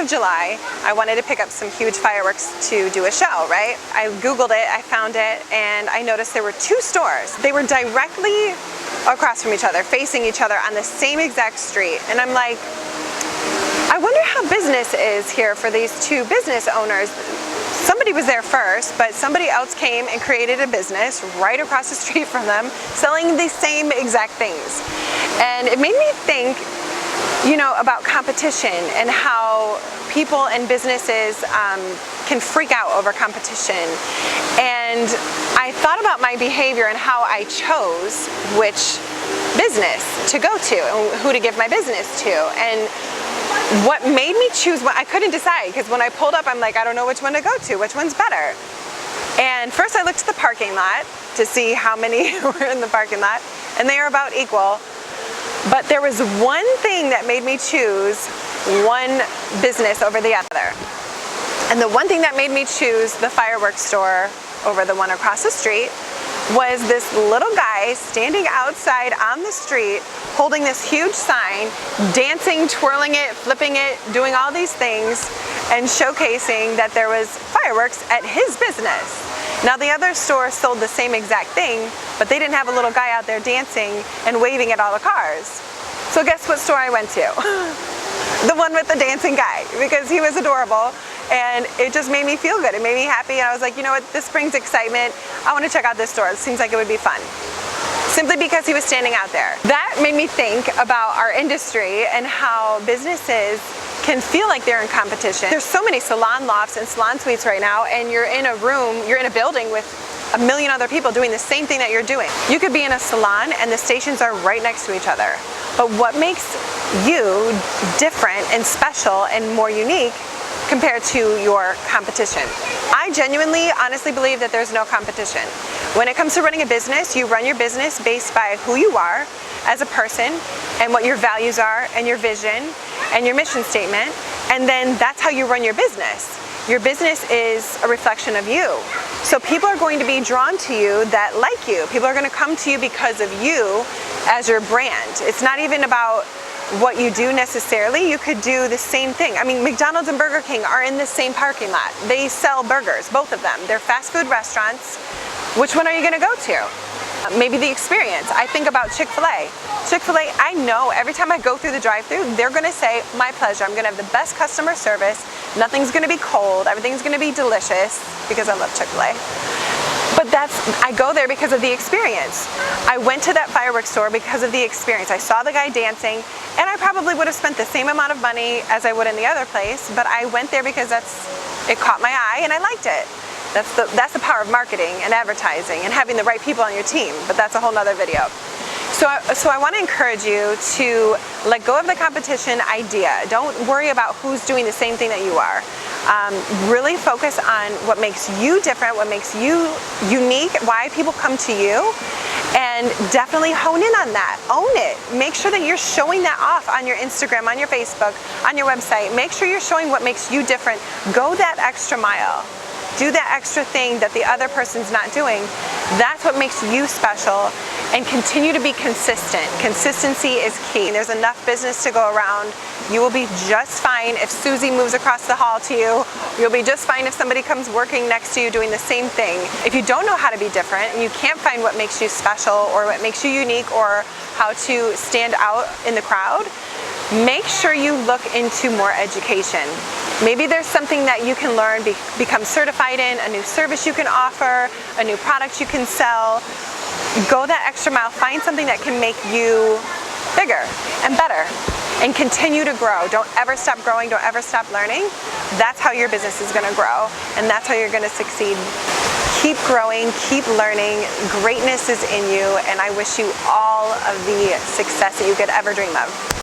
of July, I wanted to pick up some huge fireworks to do a show, right? I Googled it, I found it, and I noticed there were 2 stores. They were directly across from each other, facing each other on the same exact street. And I'm like, I wonder how business is here for these 2 business owners. Somebody was there first, but somebody else came and created a business right across the street from them, selling the same exact things. And it made me think, you know, about competition and how people and businesses can freak out over competition. And I thought about my behavior and how I chose which business to go to and who to give my business to. And what made me choose one, I couldn't decide, because when I pulled up, I'm like, I don't know which one to go to, which one's better. And first I looked at the parking lot to see how many were in the parking lot, and they are about equal. But there was one thing that made me choose one business over the other. And the one thing that made me choose the fireworks store over the one across the street was this little guy standing outside on the street holding this huge sign, dancing, twirling it, flipping it, doing all these things, and showcasing that there was fireworks at his business. Now the other store sold the same exact thing, but they didn't have a little guy out there dancing and waving at all the cars. So guess what store I went to? The one with the dancing guy, because he was adorable. And it just made me feel good. It made me happy, and I was like, you know what, this brings excitement. I want to check out this store. It seems like it would be fun. Simply because he was standing out there. That made me think about our industry and how businesses can feel like they're in competition. There's so many salon lofts and salon suites right now, and you're in a room, you're in a building with a million other people doing the same thing that you're doing. You could be in a salon and the stations are right next to each other. But what makes you different and special and more unique compared to your competition? I genuinely, honestly believe that there's no competition. When it comes to running a business, you run your business based by who you are as a person and what your values are and your vision and your mission statement, and then that's how you run your business. Your business is a reflection of you. So people are going to be drawn to you that like you. People are going to come to you because of you as your brand. It's not even about what you do necessarily. You could do the same thing. I mean, McDonald's and Burger King are in the same parking lot. They sell burgers, both of them. They're fast food restaurants. Which one are you going to go to? Maybe the experience. I think about Chick-fil-A. Chick-fil-A, I know every time I go through the drive-thru, they're going to say, my pleasure. I'm going to have the best customer service. Nothing's going to be cold. Everything's going to be delicious, because I love Chick-fil-A. But I go there because of the experience. I went to that fireworks store because of the experience. I saw the guy dancing, and I probably would have spent the same amount of money as I would in the other place, but I went there because it caught my eye and I liked it. That's the power of marketing and advertising and having the right people on your team, but that's a whole nother video. So I want to encourage you to let go of the competition idea. Don't worry about who's doing the same thing that you are. Really focus on what makes you different, what makes you unique, why people come to you, and definitely hone in on that. Own it. Make sure that you're showing that off on your Instagram, on your Facebook, on your website. Make sure you're showing what makes you different. Go that extra mile. Do that extra thing that the other person's not doing. That's what makes you special, and continue to be consistent. Consistency is key. There's enough business to go around. You will be just fine if Susie moves across the hall to you. You'll be just fine if somebody comes working next to you doing the same thing. If you don't know how to be different and you can't find what makes you special or what makes you unique or how to stand out in the crowd, make sure you look into more education. Maybe there's something that you can learn, become certified in, a new service you can offer, a new product you can sell. Go that extra mile, find something that can make you bigger and better, and continue to grow. Don't ever stop growing, don't ever stop learning. That's how your business is going to grow, and that's how you're going to succeed. Keep growing, keep learning. Greatness is in you, and I wish you all of the success that you could ever dream of.